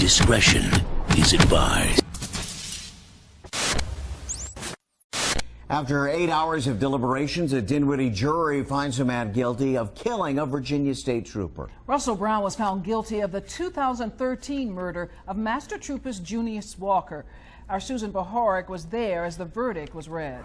Discretion is advised. After 8 hours of deliberations, a Dinwiddie jury finds a man guilty of killing a Virginia state trooper. Russell Brown was found guilty of the 2013 murder of Master Troopers Junius Walker. Our Susan Bahoric was there as the verdict was read.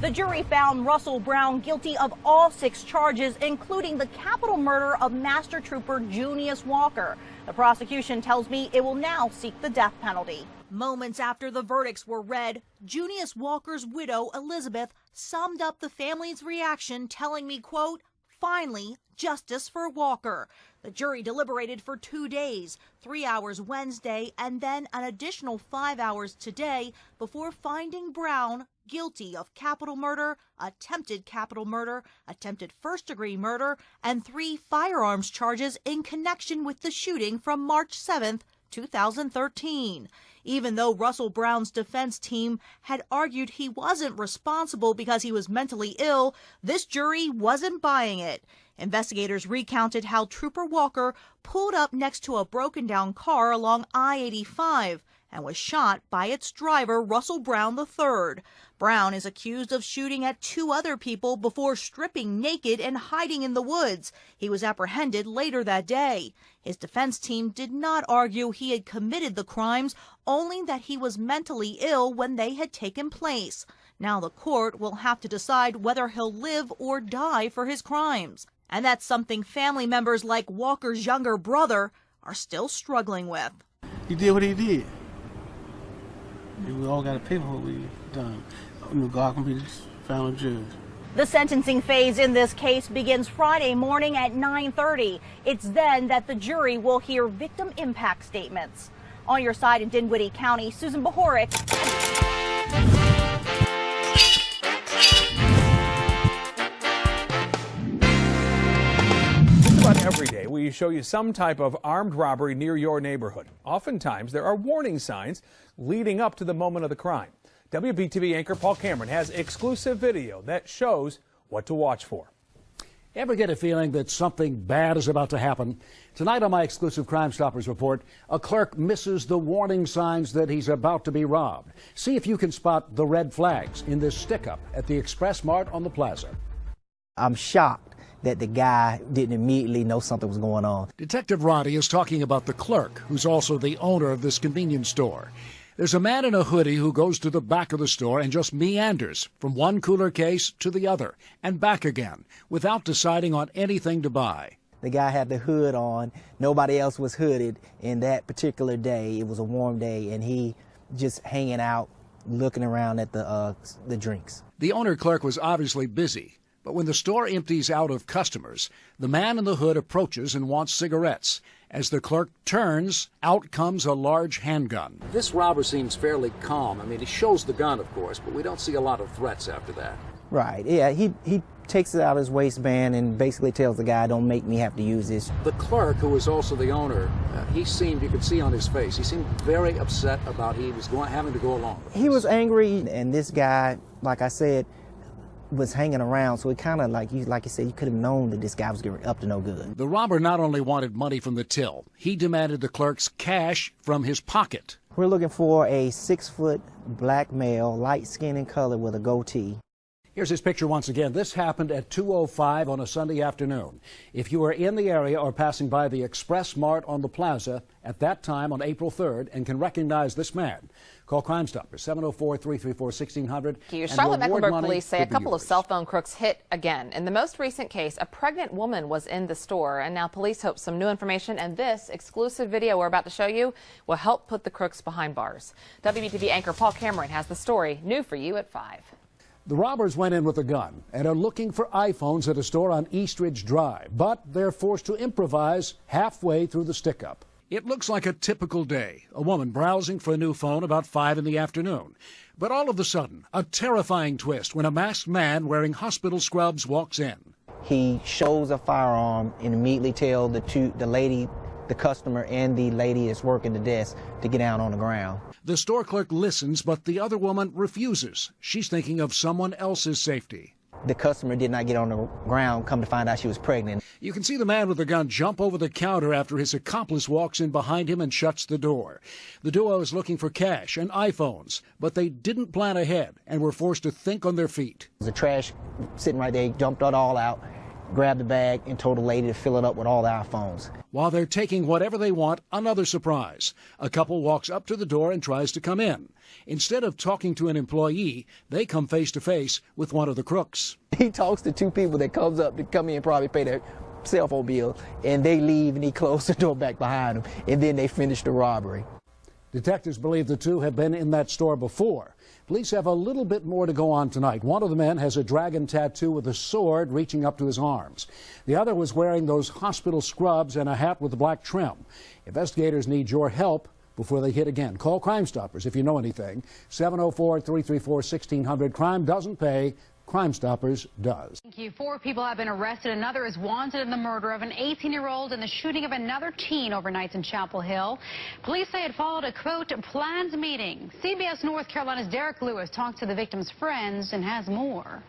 The jury found Russell Brown guilty of all 6 charges, including the capital murder of Master Trooper Junius Walker. The prosecution tells me it will now seek the death penalty. Moments after the verdicts were read, Junius Walker's widow, Elizabeth, summed up the family's reaction, telling me, quote, "Finally, justice for Walker." The jury deliberated for 2 days, 3 hours Wednesday, and then an additional 5 hours today, before finding Brown guilty of capital murder, attempted first-degree murder, and 3 firearms charges in connection with the shooting from March 7th, 2013. Even though Russell Brown's defense team had argued he wasn't responsible because he was mentally ill, this jury wasn't buying it. Investigators recounted how Trooper Walker pulled up next to a broken-down car along I-85 and was shot by its driver, Russell Brown III. Brown is accused of shooting at 2 other people before stripping naked and hiding in the woods. He was apprehended later that day. His defense team did not argue he had committed the crimes, only that he was mentally ill when they had taken place. Now the court will have to decide whether he'll live or die for his crimes. And that's something family members like Walker's younger brother are still struggling with. He did what he did. We all got to pay for what we done. God can be found judge. The sentencing phase in this case begins Friday morning at 9:30. It's then that the jury will hear victim impact statements. On your side in Dinwiddie County, Susan Bahoric. Every day, we show you some type of armed robbery near your neighborhood. Oftentimes, there are warning signs leading up to the moment of the crime. WBTV anchor Paul Cameron has exclusive video that shows what to watch for. Ever get a feeling that something bad is about to happen? Tonight on my exclusive Crime Stoppers report, a clerk misses the warning signs that he's about to be robbed. See if you can spot the red flags in this stick-up at the Express Mart on the plaza. I'm shocked that the guy didn't immediately know something was going on. Detective Roddy is talking about the clerk, who's also the owner of this convenience store. There's a man in a hoodie who goes to the back of the store and just meanders from one cooler case to the other and back again without deciding on anything to buy. The guy had the hood on. Nobody else was hooded. In that particular day, it was a warm day, and he just hanging out, looking around at the drinks. The owner clerk was obviously busy. But when the store empties out of customers, the man in the hood approaches and wants cigarettes. As the clerk turns, out comes a large handgun. This robber seems fairly calm. I mean, he shows the gun, of course, but we don't see a lot of threats after that. Right, yeah, he takes it out of his waistband and basically tells the guy, "Don't make me have to use this." The clerk, who was also the owner, you could see on his face, he seemed very upset about having to go along with this. He was angry, and this guy, like I said, was hanging around, so it kind of like you said, you could have known that this guy was getting up to no good. The robber not only wanted money from the till, he demanded the clerk's cash from his pocket. We're looking for a 6-foot black male, light skin in color with a goatee. Here's his picture once again. This happened at 2:05 on a Sunday afternoon. If you were in the area or passing by the Express Mart on the plaza at that time on April 3rd and can recognize this man, call Crime Stoppers, 704-334-1600. Charlotte Mecklenburg police say a couple of cell phone crooks hit again. In the most recent case, a pregnant woman was in the store, and now police hope some new information and this exclusive video we're about to show you will help put the crooks behind bars. WBTV anchor Paul Cameron has the story new for you at 5. The robbers went in with a gun and are looking for iPhones at a store on Eastridge Drive, but they're forced to improvise halfway through the stick-up. It looks like a typical day, a woman browsing for a new phone about 5 in the afternoon. But all of a sudden, a terrifying twist when a masked man wearing hospital scrubs walks in. He shows a firearm and immediately tells the lady, the customer, and the lady that's working the desk to get down on the ground. The store clerk listens, but the other woman refuses. She's thinking of someone else's safety. the customer did not get on the ground, come to find out she was pregnant. You can see the man with the gun jump over the counter after his accomplice walks in behind him and shuts the door. The duo is looking for cash and iPhones, but they didn't plan ahead and were forced to think on their feet. The trash sitting right there, he dumped it all out, grabbed the bag, and told the lady to fill it up with all the iPhones. While they're taking whatever they want, another surprise. A couple walks up to the door and tries to come in. Instead of talking to an employee, they come face to face with one of the crooks. He talks to two people that comes up to come in and probably pay their cell phone bill, and they leave and he closed the door back behind them, and then they finish the robbery. Detectives believe the two have been in that store before. Police have a little bit more to go on tonight. One of the men has a dragon tattoo with a sword reaching up to his arms. The other was wearing those hospital scrubs and a hat with black trim. Investigators need your help before they hit again. Call Crime Stoppers if you know anything. 704-334-1600. Crime doesn't pay. Crime Stoppers does. Thank you. 4 people have been arrested. Another is wanted in the murder of an 18-year-old and the shooting of another teen overnight in Chapel Hill. Police say it followed a, quote, planned meeting. CBS North Carolina's Derek Lewis talked to the victim's friends and has more.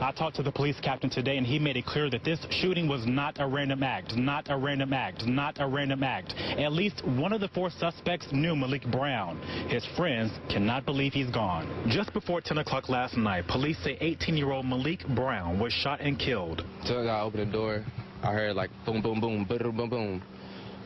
I talked to the police captain today, and he made it clear that this shooting was not a random act, not a random act, not a random act. At least one of the 4 suspects knew Malik Brown. His friends cannot believe he's gone. Just before 10 o'clock last night, police say 18-year-old Malik Brown was shot and killed. So I opened the door, I heard like boom, boom, boom, boom, boom, boom.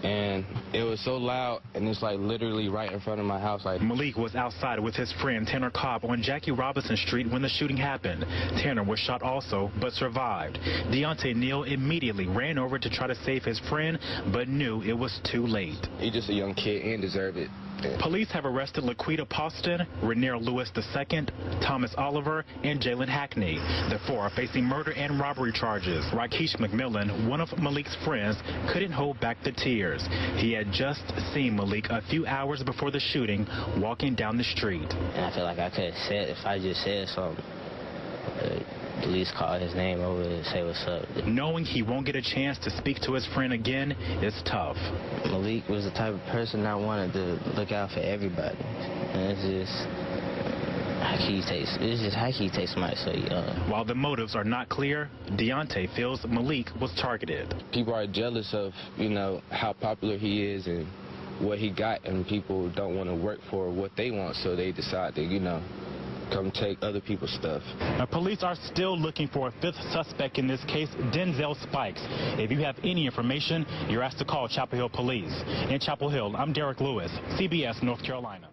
And it was so loud, and it's like literally right in front of my house. Malik was outside with his friend Tanner Cobb on Jackie Robinson Street when the shooting happened. Tanner was shot also, but survived. Deontay Neal immediately ran over to try to save his friend, but knew it was too late. He's just a young kid and deserved it. Police have arrested Laquita Poston, Renier Lewis II, Thomas Oliver, and Jalen Hackney. The 4 are facing murder and robbery charges. Rakesh McMillan, one of Malik's friends, couldn't hold back the tears. He had just seen Malik a few hours before the shooting, walking down the street. And I feel like I could have said, if I just said something, at least call his name over and say what's up. Knowing he won't get a chance to speak to his friend again is tough. Malik was the type of person I wanted to look out for everybody. And it's just how can you take somebody so young? While the motives are not clear, Deontay feels Malik was targeted. People are jealous of, how popular he is and what he got, and people don't want to work for what they want, so they decide to, come take other people's stuff. Now, police are still looking for a 5th suspect in this case, Denzel Spikes. If you have any information, you're asked to call Chapel Hill Police. In Chapel Hill, I'm Derek Lewis, CBS North Carolina.